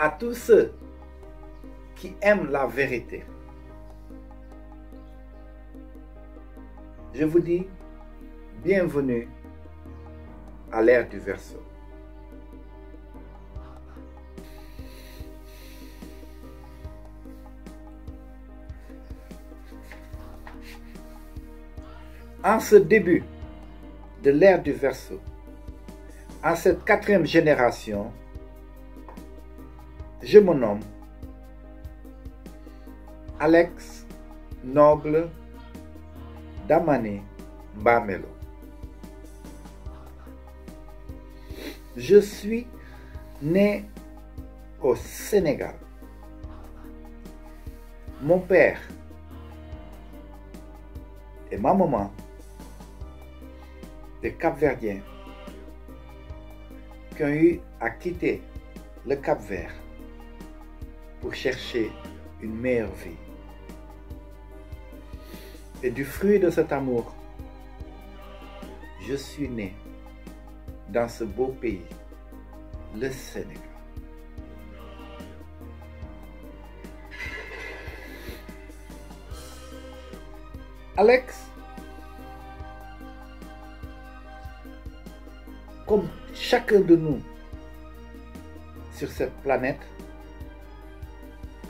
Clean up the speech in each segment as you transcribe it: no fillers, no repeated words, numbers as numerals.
à tous ceux qui aiment la vérité, je vous dis bienvenue à l'ère du Verseau. En ce début de l'ère du Verseau, en cette 4e génération, je me nomme Alex Noble Damani Bamelo. Je suis né au Sénégal. Mon père et ma maman, des Cap-Verdiens, qui ont eu à quitter le Cap-Vert pour chercher une meilleure vie. Et du fruit de cet amour, je suis né dans ce beau pays, le Sénégal. Alex, comme chacun de nous sur cette planète,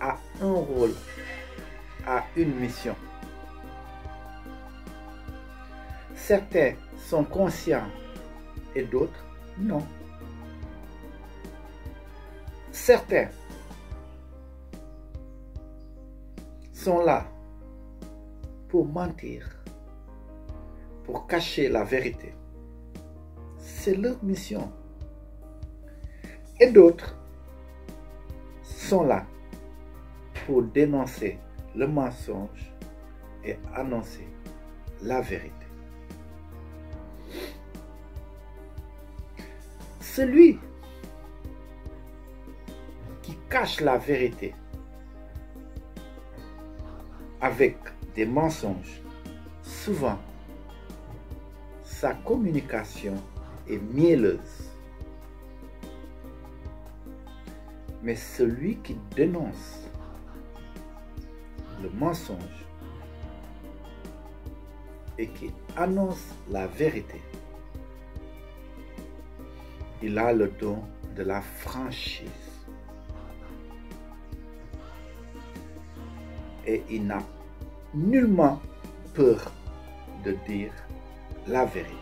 a un rôle, a une mission. Certains sont conscients et d'autres non. Certains sont là pour mentir, pour cacher la vérité. C'est leur mission. Et d'autres sont là pour dénoncer le mensonge et annoncer la vérité. Celui qui cache la vérité avec des mensonges, souvent, sa communication est mielleuse. Mais celui qui dénonce le mensonge et qui annonce la vérité, il a le don de la franchise. Et il n'a nullement peur de dire la vérité.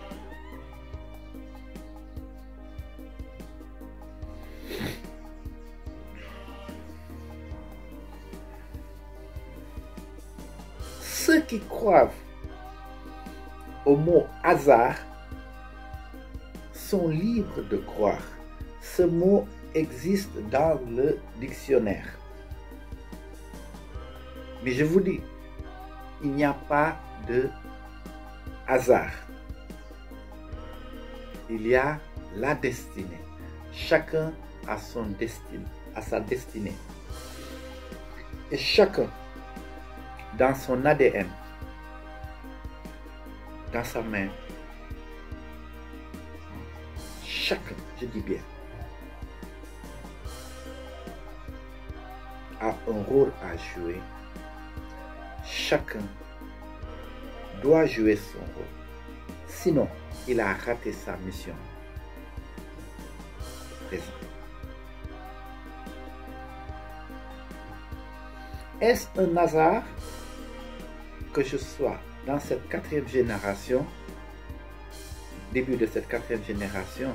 Ceux qui croient au mot hasard sont libres de croire. Ce mot existe dans le dictionnaire. Mais je vous dis, il n'y a pas de hasard. Il y a la destinée. Chacun a son destinée, a sa destinée. Et chacun, dans son ADN, dans sa main, chacun, je dis bien, a un rôle à jouer. Chacun doit jouer son rôle. Sinon, il a raté sa mission. Présent. Est-ce un hasard que je sois dans cette 4e génération, début de cette 4e génération,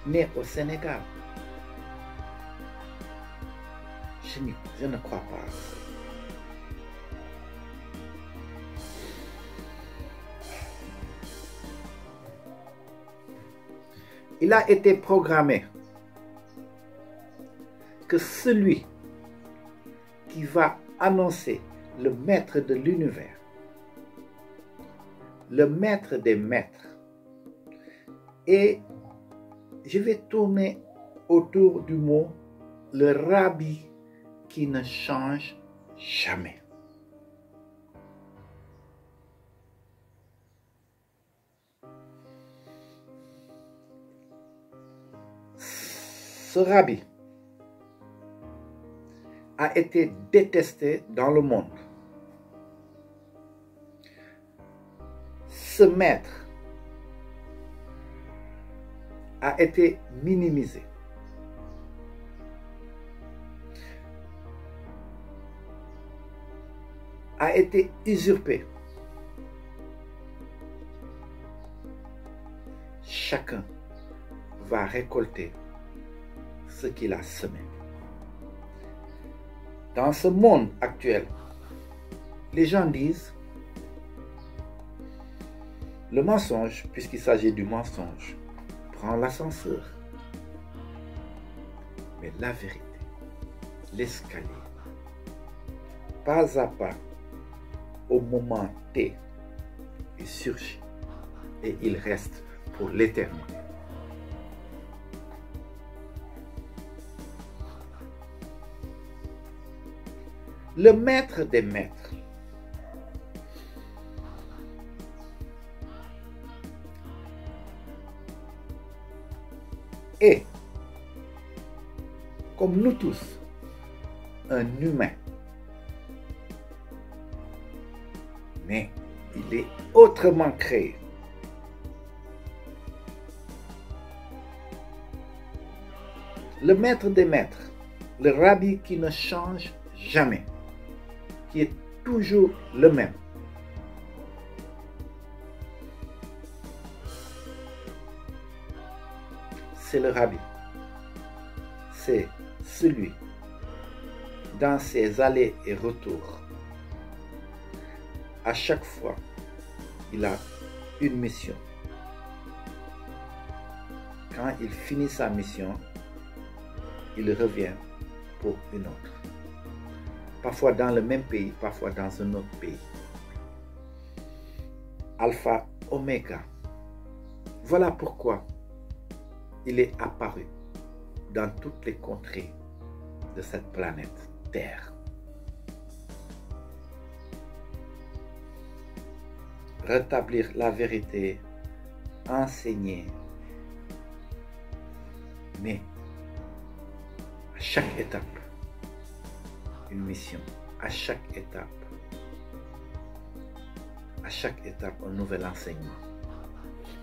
né au Sénégal? Je ne crois pas à ça. Il a été programmé que celui qui va annoncer le maître de l'univers, le maître des maîtres, et je vais tourner autour du mot le rabbi qui ne change jamais. Ce rabbi a été détesté dans le monde. Ce maître a été minimisé. A été usurpé. Chacun va récolter ce qu'il a semé. Dans ce monde actuel, les gens disent le mensonge, puisqu'il s'agit du mensonge, prend l'ascenseur. Mais la vérité, l'escalier, pas à pas, au moment T, il surgit et il reste pour l'éternité. Le maître des maîtres est, comme nous tous, un humain. Mais il est autrement créé. Le maître des maîtres, le rabbi qui ne change jamais, qui est toujours le même. C'est le rabbi. C'est celui, dans ses allers et retours, à chaque fois, il a une mission. Quand il finit sa mission, il revient pour une autre. Parfois dans le même pays, parfois dans un autre pays. Alpha, Oméga. Voilà pourquoi il est apparu dans toutes les contrées de cette planète Terre. Rétablir la vérité, enseigner, mais à chaque étape, une mission, à chaque étape, un nouvel enseignement.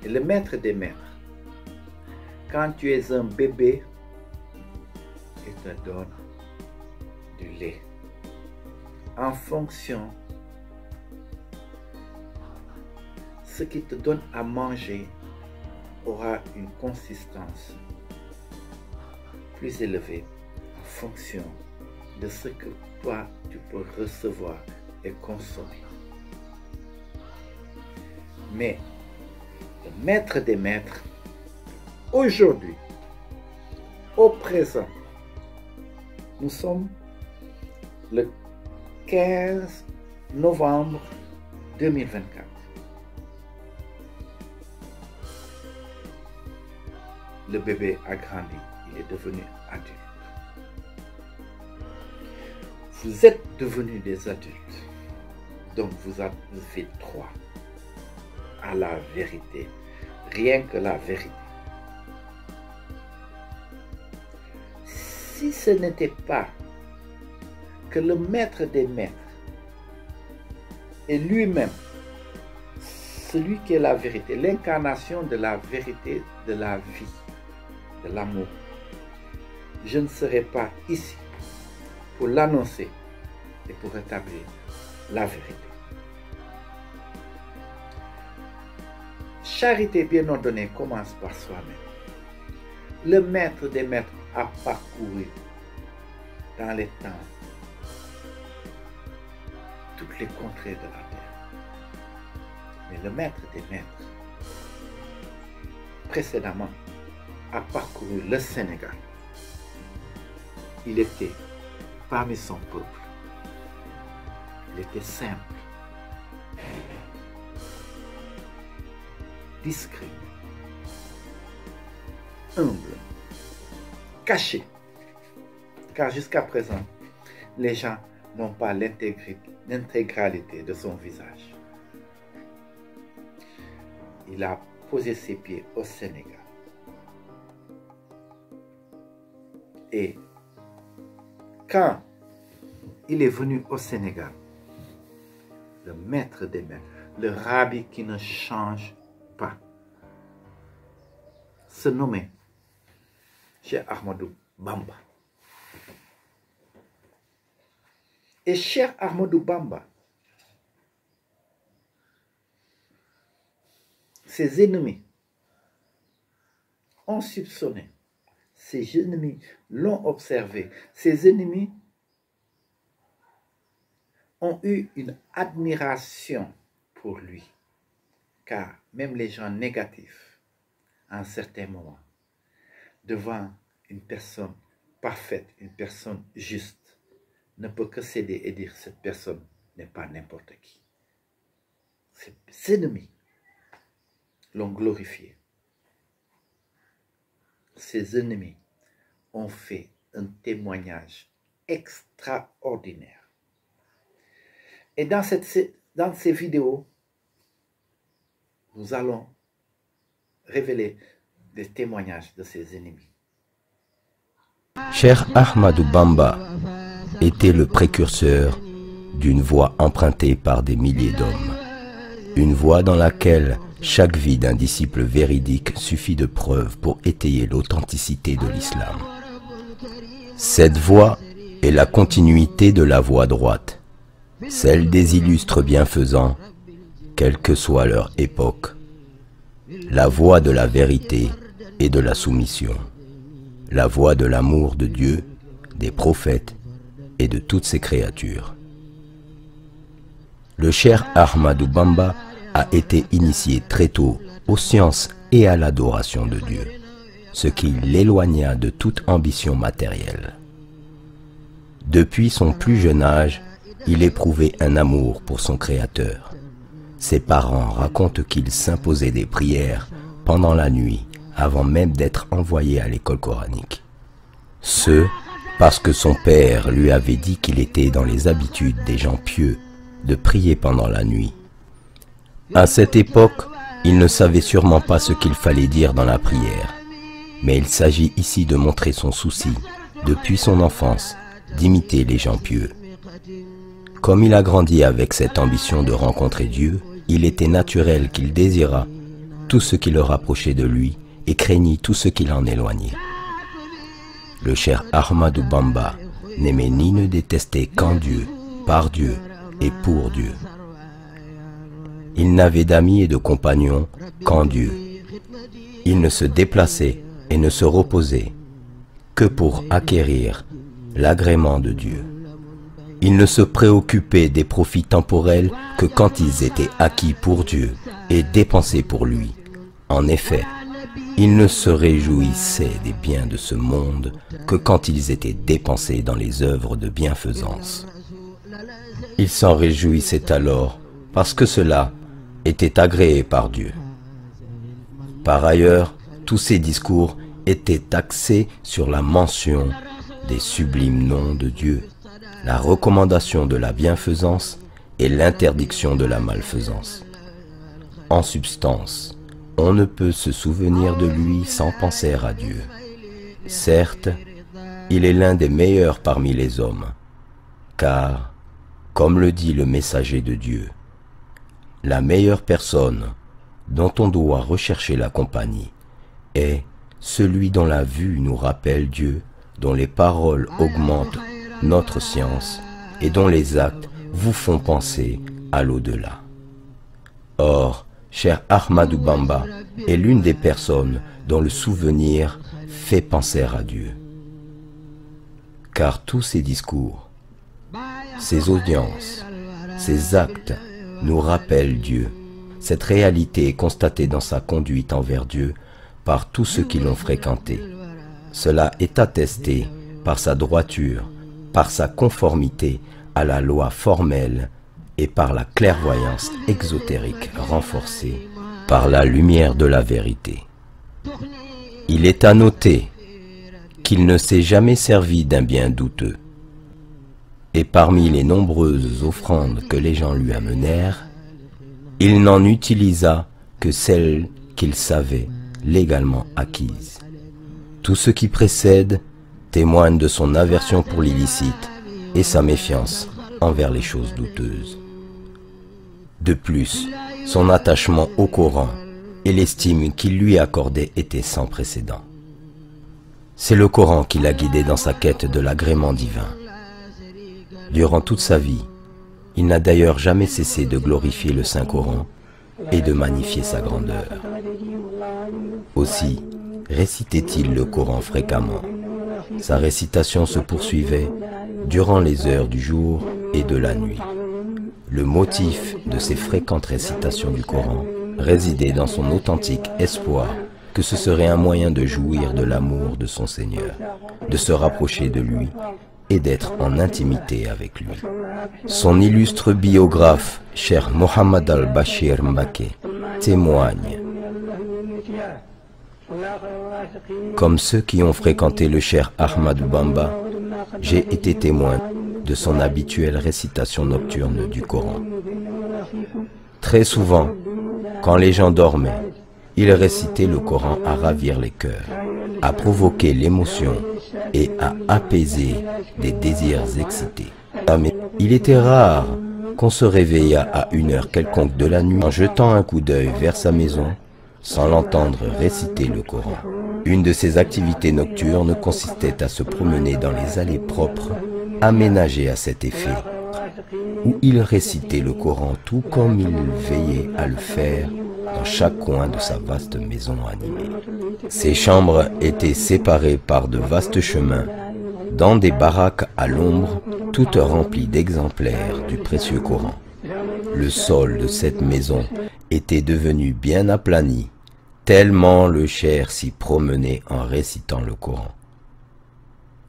Et le maître des maîtres, quand tu es un bébé, il te donne du lait en fonction ce qui te donne à manger aura une consistance plus élevée en fonction de ce que toi tu peux recevoir et consommer. Mais le maître des maîtres, aujourd'hui, au présent, nous sommes le 15 novembre 2024. Le bébé a grandi, il est devenu adulte. Vous êtes devenus des adultes, donc vous avez droit à la vérité, rien que la vérité. Si ce n'était pas que le maître des maîtres est lui-même celui qui est la vérité, l'incarnation de la vérité, de la vie, de l'amour, je ne serai pas ici pour l'annoncer et pour rétablir la vérité. Charité bien ordonnée commence par soi-même. Le maître des maîtres a parcouru dans les temps toutes les contrées de la terre. Mais le maître des maîtres, précédemment, a parcouru le Sénégal. Il était parmi son peuple. Il était simple, discret, humble, caché. Car jusqu'à présent, les gens n'ont pas l'intégralité de son visage. Il a posé ses pieds au Sénégal. Et quand il est venu au Sénégal, le maître des maîtres, le rabbi qui ne change pas, se nommait Cheikh Ahmadou Bamba. Et Cheikh Ahmadou Bamba, ses ennemis ont soupçonné, ses ennemis l'ont observé, ses ennemis ont eu une admiration pour lui, car même les gens négatifs, à un certain moment, devant une personne parfaite, une personne juste, ne peut que céder et dire cette personne n'est pas n'importe qui. Ses ennemis l'ont glorifié. Ses ennemis ont fait un témoignage extraordinaire. Et dans ces vidéos, nous allons révéler des témoignages de ses ennemis. Cheikh Ahmadou Bamba était le précurseur d'une voie empruntée par des milliers d'hommes. Une voie dans laquelle chaque vie d'un disciple véridique suffit de preuve pour étayer l'authenticité de l'islam. Cette voie est la continuité de la voie droite, celle des illustres bienfaisants, quelle que soit leur époque, la voie de la vérité et de la soumission, la voie de l'amour de Dieu, des prophètes et de toutes ses créatures. Le Cheikh Ahmadou Bamba a été initié très tôt aux sciences et à l'adoration de Dieu, ce qui l'éloigna de toute ambition matérielle. Depuis son plus jeune âge, il éprouvait un amour pour son Créateur. Ses parents racontent qu'il s'imposait des prières pendant la nuit avant même d'être envoyé à l'école coranique. Ce, parce que son père lui avait dit qu'il était dans les habitudes des gens pieux de prier pendant la nuit. À cette époque, il ne savait sûrement pas ce qu'il fallait dire dans la prière, mais il s'agit ici de montrer son souci, depuis son enfance, d'imiter les gens pieux. Comme il a grandi avec cette ambition de rencontrer Dieu, il était naturel qu'il désirât tout ce qui le rapprochait de lui et craignit tout ce qui l'en éloignait. Le Cheikh Ahmadou Bamba n'aimait ni ne détestait qu'en Dieu, par Dieu et pour Dieu. Il n'avait d'amis et de compagnons qu'en Dieu. Il ne se déplaçait et ne se reposait que pour acquérir l'agrément de Dieu. Il ne se préoccupait des profits temporels que quand ils étaient acquis pour Dieu et dépensés pour lui. En effet, il ne se réjouissait des biens de ce monde que quand ils étaient dépensés dans les œuvres de bienfaisance. Il s'en réjouissait alors parce que cela était agréé par Dieu. Par ailleurs, tous ses discours étaient axés sur la mention des sublimes noms de Dieu, la recommandation de la bienfaisance et l'interdiction de la malfaisance. En substance, on ne peut se souvenir de lui sans penser à Dieu. Certes, il est l'un des meilleurs parmi les hommes, car, comme le dit le messager de Dieu, la meilleure personne dont on doit rechercher la compagnie est celui dont la vue nous rappelle Dieu, dont les paroles augmentent notre science et dont les actes vous font penser à l'au-delà. Or, Cheikh Ahmadou Bamba est l'une des personnes dont le souvenir fait penser à Dieu. Car tous ses discours, ses audiences, ses actes nous rappellent Dieu. Cette réalité est constatée dans sa conduite envers Dieu par tous ceux qui l'ont fréquenté. Cela est attesté par sa droiture, par sa conformité à la loi formelle et par la clairvoyance exotérique renforcée par la lumière de la vérité. Il est à noter qu'il ne s'est jamais servi d'un bien douteux. Et parmi les nombreuses offrandes que les gens lui amenèrent, il n'en utilisa que celles qu'il savait légalement acquises. Tout ce qui précède témoigne de son aversion pour l'illicite et sa méfiance envers les choses douteuses. De plus, son attachement au Coran et l'estime qu'il lui accordait étaient sans précédent. C'est le Coran qui l'a guidé dans sa quête de l'agrément divin. Durant toute sa vie, il n'a d'ailleurs jamais cessé de glorifier le Saint-Coran et de magnifier sa grandeur. Aussi, récitait-il le Coran fréquemment. Sa récitation se poursuivait durant les heures du jour et de la nuit. Le motif de ses fréquentes récitations du Coran résidait dans son authentique espoir que ce serait un moyen de jouir de l'amour de son Seigneur, de se rapprocher de lui et d'être en intimité avec lui. Son illustre biographe, Cheikh Mohammed al-Bashir Mbacké, témoigne: comme ceux qui ont fréquenté le Cheikh Ahmadou Bamba, j'ai été témoin de son habituelle récitation nocturne du Coran. Très souvent, quand les gens dormaient, il récitait le Coran à ravir les cœurs, à provoquer l'émotion et à apaiser des désirs excités. Mais il était rare qu'on se réveillât à une heure quelconque de la nuit en jetant un coup d'œil vers sa maison sans l'entendre réciter le Coran. Une de ses activités nocturnes consistait à se promener dans les allées propres aménagées à cet effet, où il récitait le Coran tout comme il veillait à le faire dans chaque coin de sa vaste maison animée. Ses chambres étaient séparées par de vastes chemins, dans des baraques à l'ombre, toutes remplies d'exemplaires du précieux Coran. Le sol de cette maison était devenu bien aplani, tellement le cheikh s'y promenait en récitant le Coran.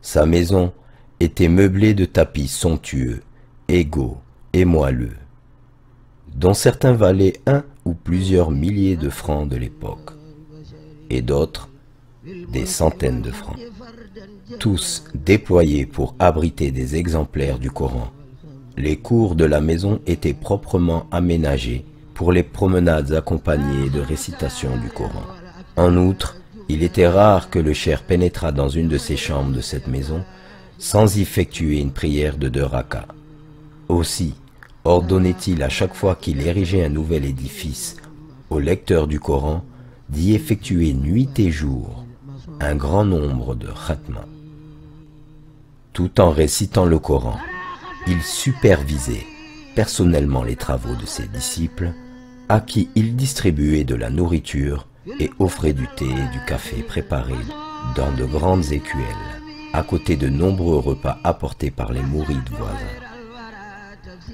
Sa maison était meublée de tapis somptueux, égaux et moelleux, dont certains valaient 1 ou plusieurs milliers de francs de l'époque, et d'autres des centaines de francs, tous déployés pour abriter des exemplaires du Coran. Les cours de la maison étaient proprement aménagés pour les promenades accompagnées de récitation du Coran. En outre, il était rare que le cheikh pénétrât dans une de ces chambres de cette maison sans y effectuer une prière de 2 rakas. Aussi, ordonnait-il à chaque fois qu'il érigeait un nouvel édifice au lecteur du Coran d'y effectuer nuit et jour un grand nombre de khatmas. Tout en récitant le Coran, il supervisait personnellement les travaux de ses disciples, à qui il distribuait de la nourriture et offrait du thé et du café préparés dans de grandes écuelles, à côté de nombreux repas apportés par les mourides voisins.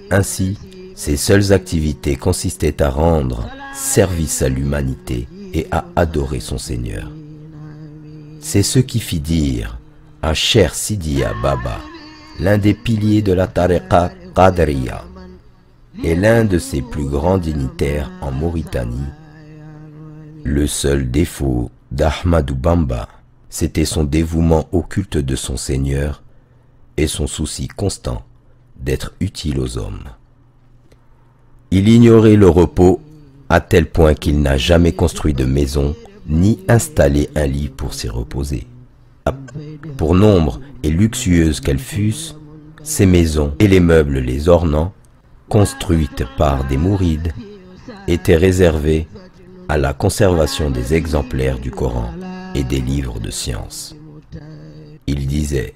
Ainsi, ses seules activités consistaient à rendre service à l'humanité et à adorer son Seigneur. C'est ce qui fit dire à Cheikh Sidiya Baba, l'un des piliers de la tariqa Qadriya et l'un de ses plus grands dignitaires en Mauritanie: le seul défaut d'Ahmadou Bamba, c'était son dévouement au culte de son Seigneur et son souci constant d'être utile aux hommes. Il ignorait le repos à tel point qu'il n'a jamais construit de maison ni installé un lit pour s'y reposer. Pour nombre et luxueuses qu'elles fussent, ces maisons et les meubles les ornant, construites par des mourides, étaient réservées à la conservation des exemplaires du Coran et des livres de science. Il disait: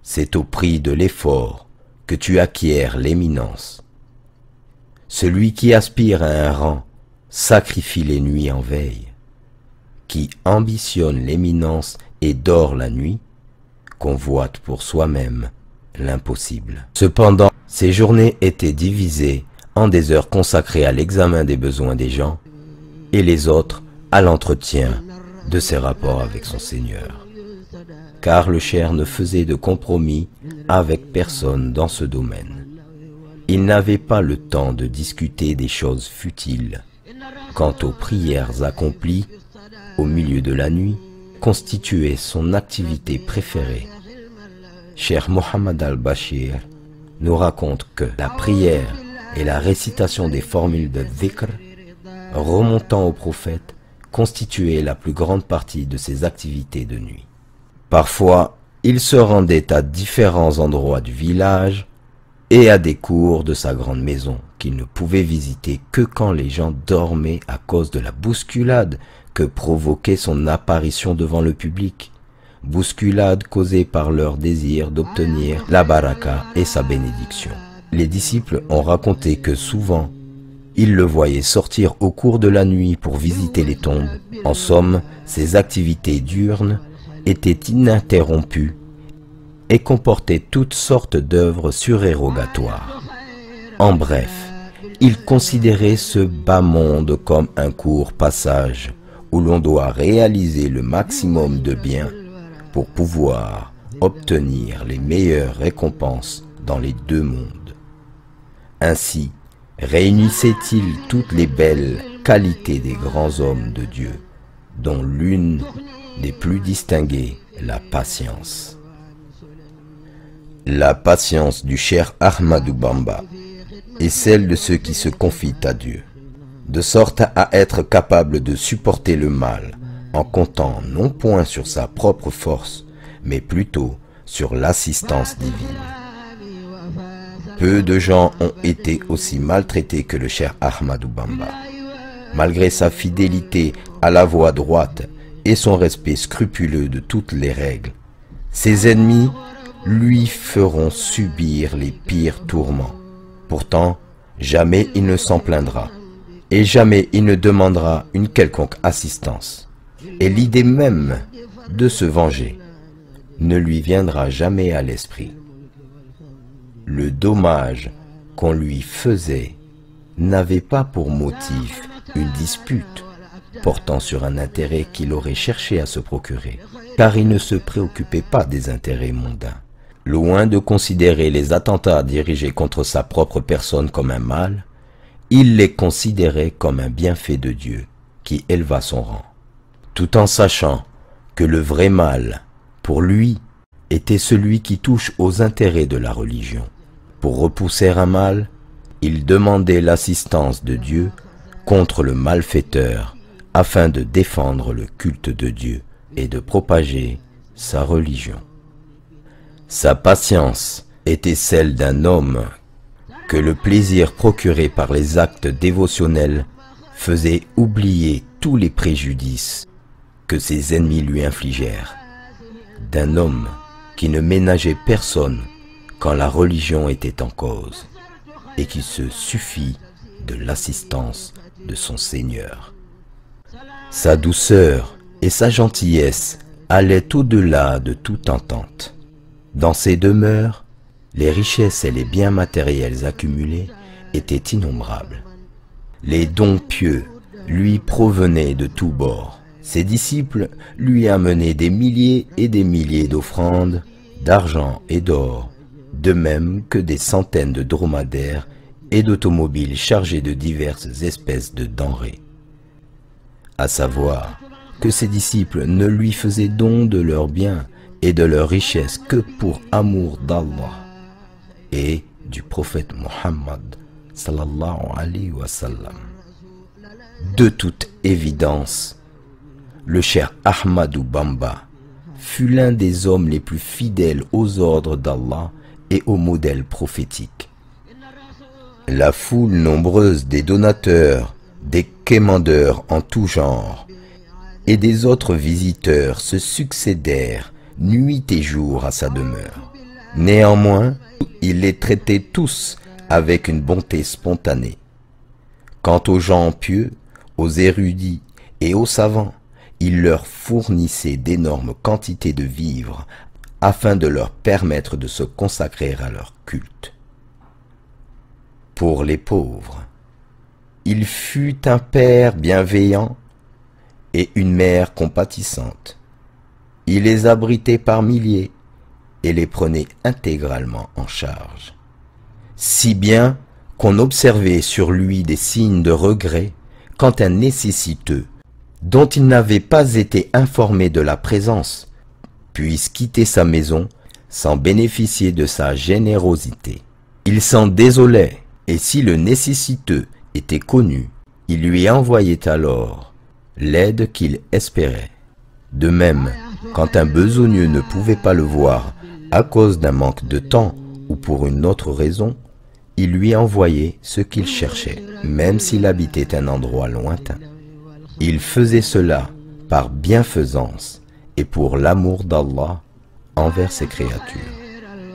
c'est au prix de l'effort que tu acquiers l'éminence. Celui qui aspire à un rang sacrifie les nuits en veille. Qui ambitionne l'éminence et dort la nuit, convoite pour soi-même l'impossible. Cependant, ces journées étaient divisées en des heures consacrées à l'examen des besoins des gens et les autres à l'entretien de ses rapports avec son Seigneur. Car le cheikh ne faisait de compromis avec personne dans ce domaine. Il n'avait pas le temps de discuter des choses futiles. Quant aux prières accomplies au milieu de la nuit, constituait son activité préférée. Cheikh Mohammed al-Bashir nous raconte que la prière et la récitation des formules de dhikr remontant au prophète constituaient la plus grande partie de ses activités de nuit. Parfois, il se rendait à différents endroits du village et à des cours de sa grande maison qu'il ne pouvait visiter que quand les gens dormaient à cause de la bousculade que provoquait son apparition devant le public. Bousculade causée par leur désir d'obtenir la baraka et sa bénédiction. Les disciples ont raconté que souvent, ils le voyaient sortir au cours de la nuit pour visiter les tombes. En somme, ses activités diurnes étaient ininterrompues et comportaient toutes sortes d'œuvres surérogatoires. En bref, il considérait ce bas monde comme un court passage où l'on doit réaliser le maximum de bien pour pouvoir obtenir les meilleures récompenses dans les deux mondes. Ainsi, réunissait-il toutes les belles qualités des grands hommes de Dieu, dont l'une des plus distinguées, la patience. La patience du cher Ahmadou Bamba est celle de ceux qui se confient à Dieu, de sorte à être capable de supporter le mal en comptant non point sur sa propre force, mais plutôt sur l'assistance divine. Peu de gens ont été aussi maltraités que le cher Ahmadou Bamba. Malgré sa fidélité à la voie droite et son respect scrupuleux de toutes les règles, ses ennemis lui feront subir les pires tourments. Pourtant, jamais il ne s'en plaindra, et jamais il ne demandera une quelconque assistance. Et l'idée même de se venger ne lui viendra jamais à l'esprit. Le dommage qu'on lui faisait n'avait pas pour motif une dispute portant sur un intérêt qu'il aurait cherché à se procurer, car il ne se préoccupait pas des intérêts mondains. Loin de considérer les attentats dirigés contre sa propre personne comme un mal, il les considérait comme un bienfait de Dieu qui éleva son rang, tout en sachant que le vrai mal, pour lui, était celui qui touche aux intérêts de la religion. Pour repousser un mal, il demandait l'assistance de Dieu contre le malfaiteur afin de défendre le culte de Dieu et de propager sa religion. Sa patience était celle d'un homme que le plaisir procuré par les actes dévotionnels faisait oublier tous les préjudices que ses ennemis lui infligèrent, d'un homme qui ne ménageait personne quand la religion était en cause et qui se suffit de l'assistance de son Seigneur. Sa douceur et sa gentillesse allaient au-delà de toute entente. Dans ses demeures, les richesses et les biens matériels accumulés étaient innombrables. Les dons pieux lui provenaient de tous bords. Ses disciples lui amenaient des milliers et des milliers d'offrandes, d'argent et d'or, de même que des centaines de dromadaires et d'automobiles chargés de diverses espèces de denrées. À savoir que ses disciples ne lui faisaient don de leurs biens et de leurs richesses que pour amour d'Allah et du prophète Mohammed sallallahu alayhi wa sallam. De toute évidence, le cher Ahmadou Bamba fut l'un des hommes les plus fidèles aux ordres d'Allah et aux modèles prophétiques. La foule nombreuse des donateurs, des quémandeurs en tout genre et des autres visiteurs se succédèrent nuit et jour à sa demeure. Néanmoins, il les traitait tous avec une bonté spontanée. Quant aux gens pieux, aux érudits et aux savants, il leur fournissait d'énormes quantités de vivres afin de leur permettre de se consacrer à leur culte. Pour les pauvres, il fut un père bienveillant et une mère compatissante. Il les abritait par milliers et les prenait intégralement en charge. Si bien qu'on observait sur lui des signes de regret quand un nécessiteux, dont il n'avait pas été informé de la présence, puisse quitter sa maison sans bénéficier de sa générosité. Il s'en désolait, et si le nécessiteux était connu, il lui envoyait alors l'aide qu'il espérait. De même, Quand un besogneux ne pouvait pas le voir à cause d'un manque de temps ou pour une autre raison, il lui envoyait ce qu'il cherchait, même s'il habitait un endroit lointain. Il faisait cela par bienfaisance et pour l'amour d'Allah envers ses créatures.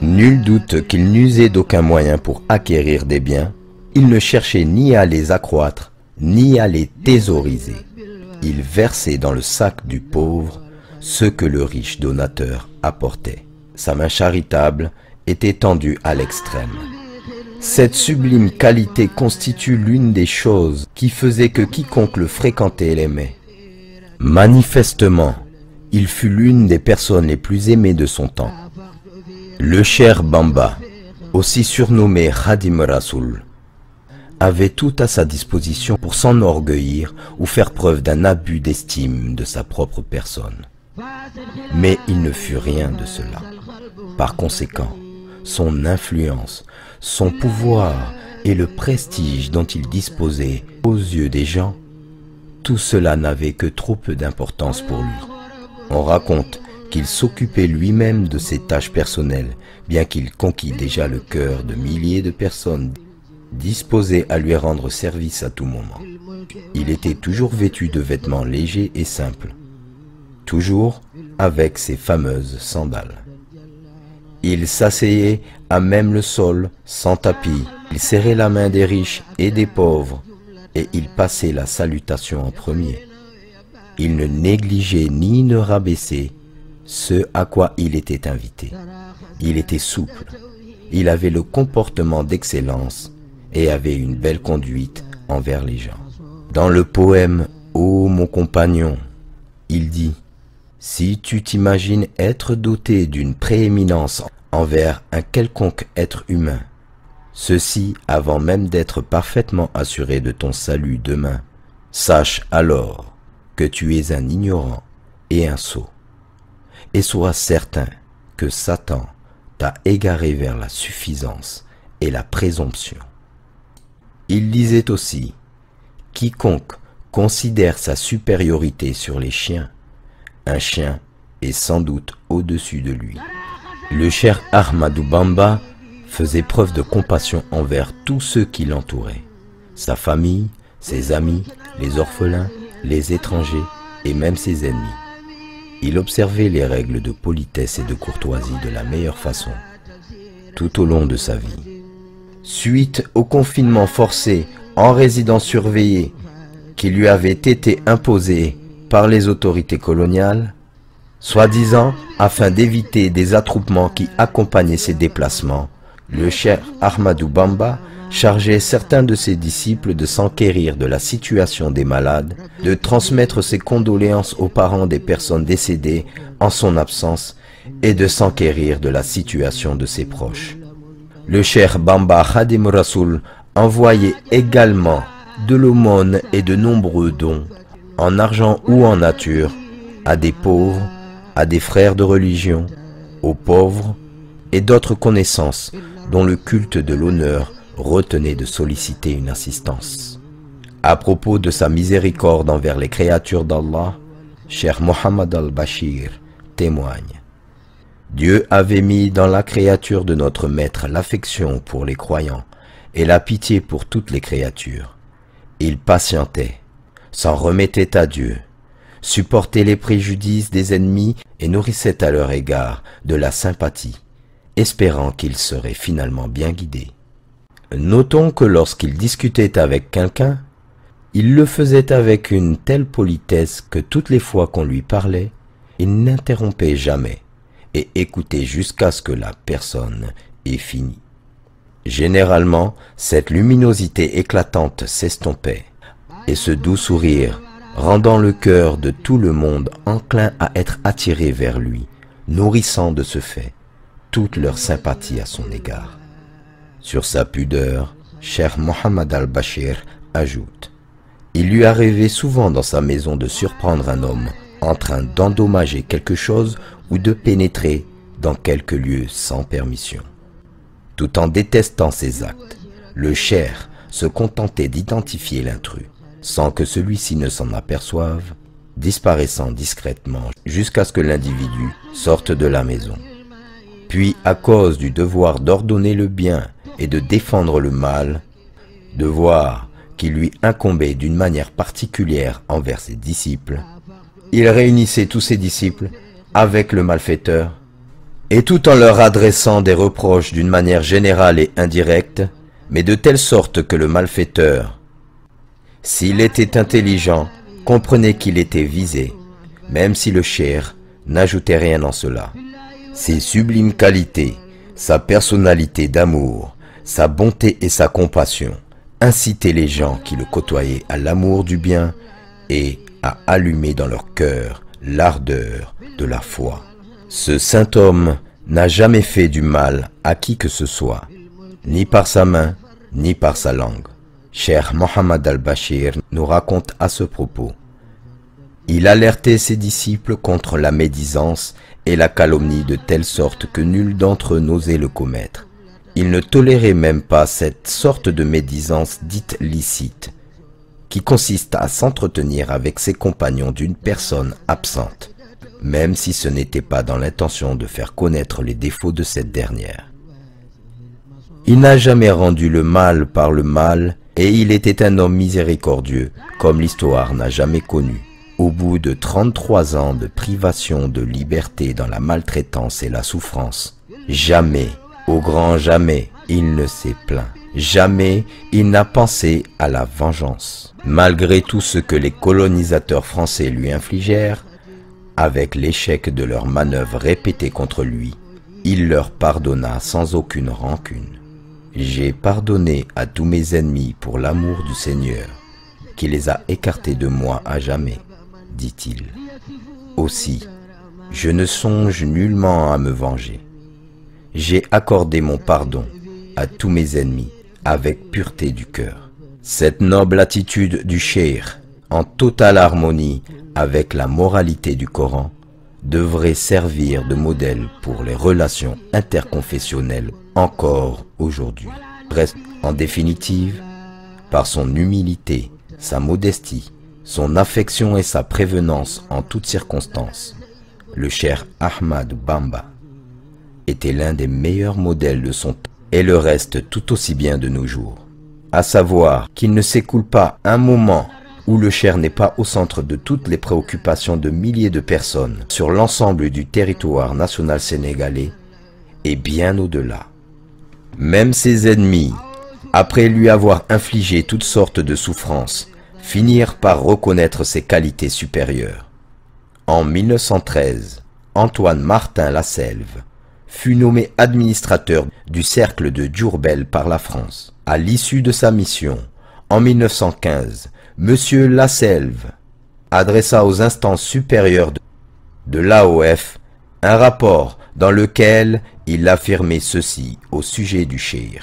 Nul doute qu'il n'usait d'aucun moyen pour acquérir des biens. Il ne cherchait ni à les accroître, ni à les thésauriser. Il versait dans le sac du pauvre ce que le riche donateur apportait. Sa main charitable était tendue à l'extrême. Cette sublime qualité constitue l'une des choses qui faisait que quiconque le fréquentait l'aimait. Manifestement, il fut l'une des personnes les plus aimées de son temps. Le Cheikh Bamba, aussi surnommé Khadim Rasoul, avait tout à sa disposition pour s'enorgueillir ou faire preuve d'un abus d'estime de sa propre personne. Mais il ne fut rien de cela. Par conséquent, son influence, son pouvoir et le prestige dont il disposait aux yeux des gens, tout cela n'avait que trop peu d'importance pour lui. On raconte qu'il s'occupait lui-même de ses tâches personnelles, bien qu'il conquît déjà le cœur de milliers de personnes disposées à lui rendre service à tout moment. Il était toujours vêtu de vêtements légers et simples, toujours avec ses fameuses sandales. Il s'asseyait à même le sol, sans tapis. Il serrait la main des riches et des pauvres, et il passait la salutation en premier. Il ne négligeait ni ne rabaissait ce à quoi il était invité. Il était souple, il avait le comportement d'excellence et avait une belle conduite envers les gens. Dans le poème « Ô mon compagnon », il dit « Si tu t'imagines être doté d'une prééminence envers un quelconque être humain, ceci avant même d'être parfaitement assuré de ton salut demain, sache alors que tu es un ignorant et un sot, et sois certain que Satan t'a égaré vers la suffisance et la présomption. » Il disait aussi « Quiconque considère sa supériorité sur les chiens, un chien est sans doute au-dessus de lui. » Le Cheikh Ahmadou Bamba faisait preuve de compassion envers tous ceux qui l'entouraient, sa famille, ses amis, les orphelins, les étrangers et même ses ennemis. Il observait les règles de politesse et de courtoisie de la meilleure façon, tout au long de sa vie. Suite au confinement forcé en résidence surveillée qui lui avait été imposé par les autorités coloniales, soi-disant afin d'éviter des attroupements qui accompagnaient ses déplacements, le Cheikh Ahmadou Bamba chargeait certains de ses disciples de s'enquérir de la situation des malades, de transmettre ses condoléances aux parents des personnes décédées en son absence et de s'enquérir de la situation de ses proches. Le Cheikh Bamba Khadim Rasoul envoyait également de l'aumône et de nombreux dons, en argent ou en nature, à des pauvres, à des frères de religion, aux pauvres et d'autres connaissances dont le culte de l'honneur retenait de solliciter une assistance. À propos de sa miséricorde envers les créatures d'Allah, Cheikh Mohammed al-Bashir témoigne: Dieu avait mis dans la créature de notre Maître l'affection pour les croyants et la pitié pour toutes les créatures. Il patientait, s'en remettait à Dieu, supportait les préjudices des ennemis et nourrissait à leur égard de la sympathie, espérant qu'ils seraient finalement bien guidés. Notons que lorsqu'il discutait avec quelqu'un, il le faisait avec une telle politesse que toutes les fois qu'on lui parlait, il n'interrompait jamais et écoutait jusqu'à ce que la personne ait fini. Généralement, cette luminosité éclatante s'estompait, et ce doux sourire, rendant le cœur de tout le monde enclin à être attiré vers lui, nourrissant de ce fait toute leur sympathie à son égard. Sur sa pudeur, Cheikh Mohammed al-Bashir ajoute: il lui arrivait souvent dans sa maison de surprendre un homme en train d'endommager quelque chose ou de pénétrer dans quelque lieu sans permission. Tout en détestant ces actes, le cheikh se contentait d'identifier l'intrus, sans que celui-ci ne s'en aperçoive, disparaissant discrètement jusqu'à ce que l'individu sorte de la maison. Puis, à cause du devoir d'ordonner le bien et de défendre le mal, devoir qui lui incombait d'une manière particulière envers ses disciples, il réunissait tous ses disciples avec le malfaiteur, et tout en leur adressant des reproches d'une manière générale et indirecte, mais de telle sorte que le malfaiteur, s'il était intelligent, comprenait qu'il était visé, même si le cheikh n'ajoutait rien en cela. Ses sublimes qualités, sa personnalité d'amour, sa bonté et sa compassion incitaient les gens qui le côtoyaient à l'amour du bien et à allumer dans leur cœur l'ardeur de la foi. Ce saint homme n'a jamais fait du mal à qui que ce soit, ni par sa main, ni par sa langue. Cheikh Mohammed al-Bashir nous raconte à ce propos: il alertait ses disciples contre la médisance et la calomnie de telle sorte que nul d'entre eux n'osait le commettre. Il ne tolérait même pas cette sorte de médisance dite licite, qui consiste à s'entretenir avec ses compagnons d'une personne absente, même si ce n'était pas dans l'intention de faire connaître les défauts de cette dernière. Il n'a jamais rendu le mal par le mal, et il était un homme miséricordieux, comme l'histoire n'a jamais connu. Au bout de 33 ans de privation de liberté dans la maltraitance et la souffrance, jamais, au grand jamais, il ne s'est plaint. Jamais il n'a pensé à la vengeance. Malgré tout ce que les colonisateurs français lui infligèrent, avec l'échec de leurs manœuvres répétées contre lui, il leur pardonna sans aucune rancune. J'ai pardonné à tous mes ennemis pour l'amour du Seigneur, qui les a écartés de moi à jamais, dit-il. Aussi, je ne songe nullement à me venger. J'ai accordé mon pardon à tous mes ennemis avec pureté du cœur. Cette noble attitude du cheikh, en totale harmonie avec la moralité du Coran, devrait servir de modèle pour les relations interconfessionnelles encore aujourd'hui. Bref, en définitive, par son humilité, sa modestie, son affection et sa prévenance en toutes circonstances, le cheikh Ahmad Bamba était l'un des meilleurs modèles de son temps et le reste tout aussi bien de nos jours. À savoir qu'il ne s'écoule pas un moment où le cheikh n'est pas au centre de toutes les préoccupations de milliers de personnes sur l'ensemble du territoire national sénégalais et bien au-delà. Même ses ennemis, après lui avoir infligé toutes sortes de souffrances, finirent par reconnaître ses qualités supérieures. En 1913, Antoine Martin Lasselve fut nommé administrateur du cercle de Diourbel par la France. À l'issue de sa mission, en 1915, M. Lasselve adressa aux instances supérieures de l'AOF un rapport dans lequel il affirmait ceci au sujet du cheikh.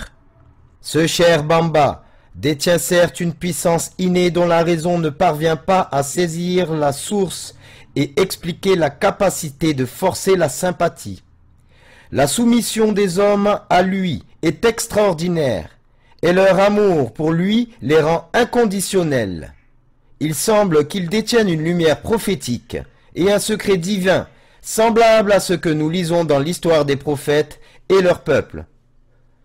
Ce cher Bamba détient certes une puissance innée dont la raison ne parvient pas à saisir la source et expliquer la capacité de forcer la sympathie. La soumission des hommes à lui est extraordinaire, et leur amour pour lui les rend inconditionnels. Il semble qu'ils détiennent une lumière prophétique et un secret divin, semblable à ce que nous lisons dans l'histoire des prophètes et leur peuple.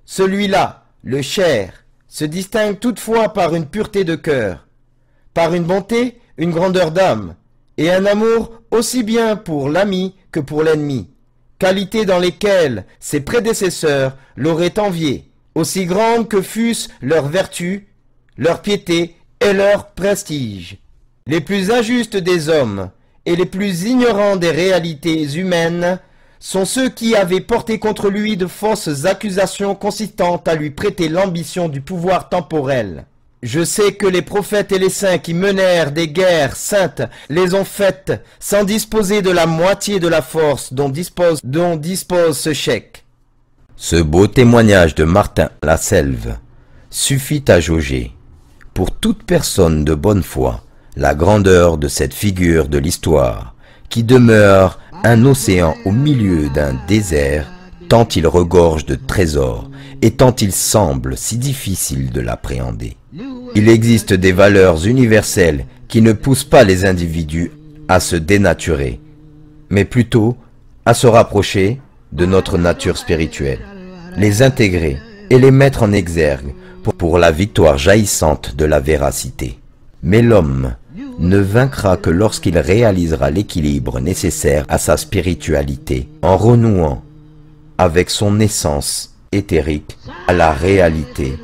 Celui-là, le cheikh, se distingue toutefois par une pureté de cœur, par une bonté, une grandeur d'âme, et un amour aussi bien pour l'ami que pour l'ennemi, qualités dans lesquelles ses prédécesseurs l'auraient envié, aussi grandes que fussent leurs vertus, leur piété et leur prestige. Les plus injustes des hommes et les plus ignorants des réalités humaines sont ceux qui avaient porté contre lui de fausses accusations consistant à lui prêter l'ambition du pouvoir temporel. Je sais que les prophètes et les saints qui menèrent des guerres saintes les ont faites sans disposer de la moitié de la force dont dispose ce cheikh. Ce beau témoignage de Martin Lasselve suffit à jauger, pour toute personne de bonne foi, la grandeur de cette figure de l'histoire, qui demeure un océan au milieu d'un désert, tant il regorge de trésors et tant il semble si difficile de l'appréhender. Il existe des valeurs universelles qui ne poussent pas les individus à se dénaturer, mais plutôt à se rapprocher de notre nature spirituelle, les intégrer et les mettre en exergue pour la victoire jaillissante de la véracité. Mais l'homme ne vaincra que lorsqu'il réalisera l'équilibre nécessaire à sa spiritualité, en renouant avec son essence éthérique à la réalité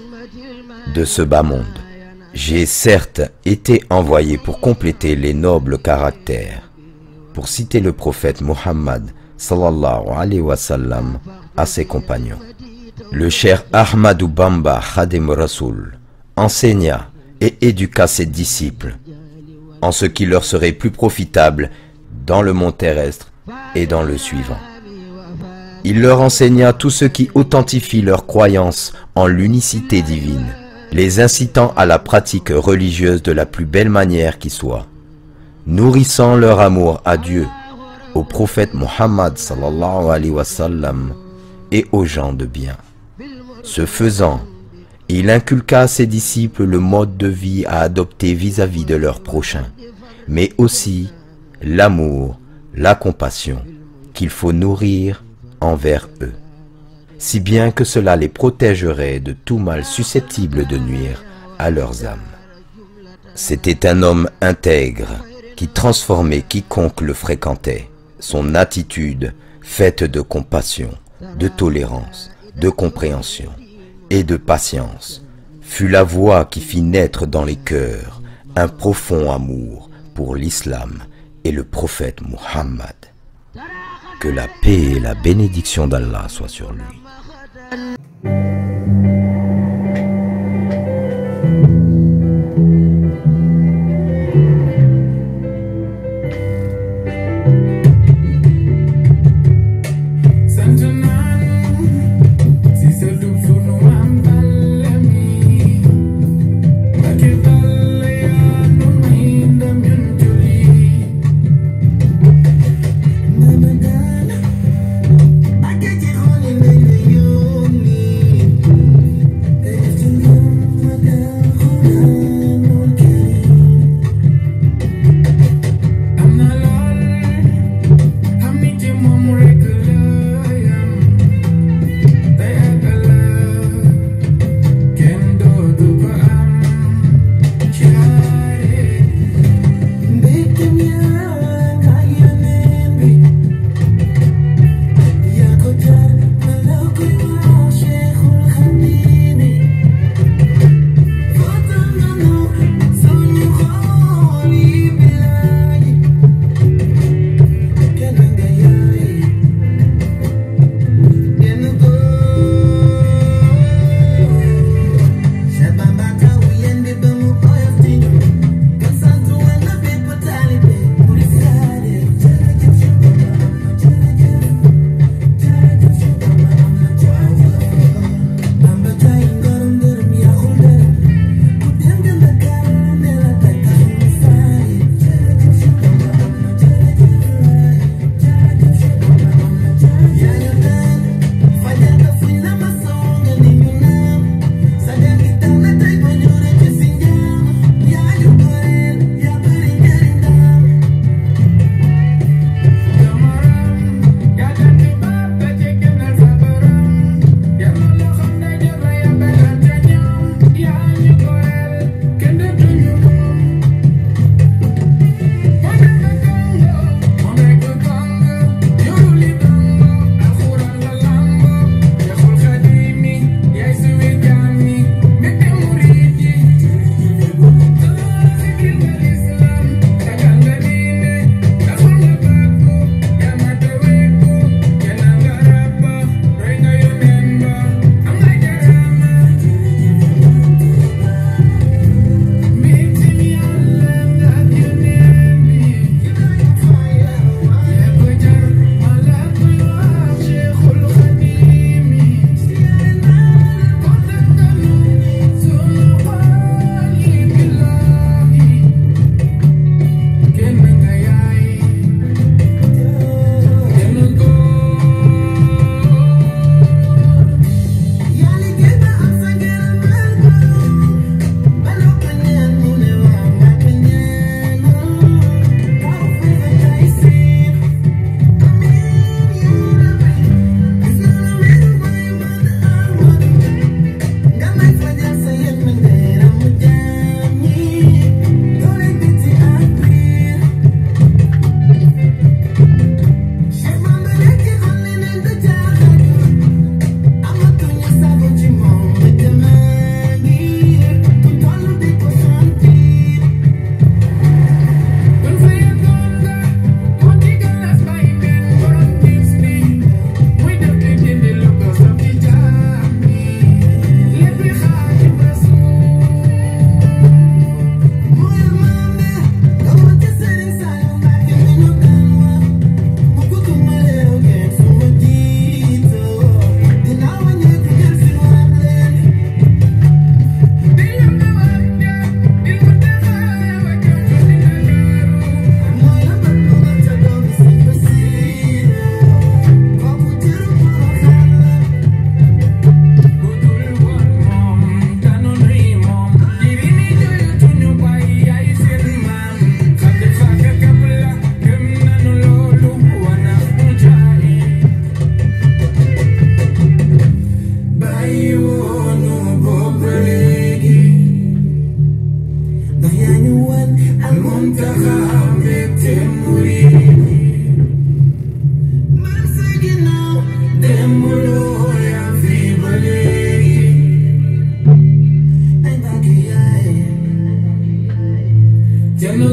de ce bas monde. J'ai certes été envoyé pour compléter les nobles caractères, pour citer le prophète Muhammad sallallahu alayhi wa sallam à ses compagnons. Le cher Ahmadou Bamba Khadim Rasoul enseigna et éduqua ses disciples en ce qui leur serait plus profitable dans le monde terrestre et dans le suivant. Il leur enseigna tout ce qui authentifie leur croyance en l'unicité divine, les incitant à la pratique religieuse de la plus belle manière qui soit, nourrissant leur amour à Dieu, au prophète Muhammad sallallahu alayhi wa sallam et aux gens de bien. Ce faisant, il inculqua à ses disciples le mode de vie à adopter vis-à-vis de leurs prochains, mais aussi l'amour, la compassion qu'il faut nourrir envers eux, si bien que cela les protégerait de tout mal susceptible de nuire à leurs âmes. C'était un homme intègre qui transformait quiconque le fréquentait. Son attitude, faite de compassion, de tolérance, de compréhension et de patience, fut la voix qui fit naître dans les cœurs un profond amour pour l'islam et le prophète Muhammad. Que la paix et la bénédiction d'Allah soient sur lui.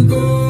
Go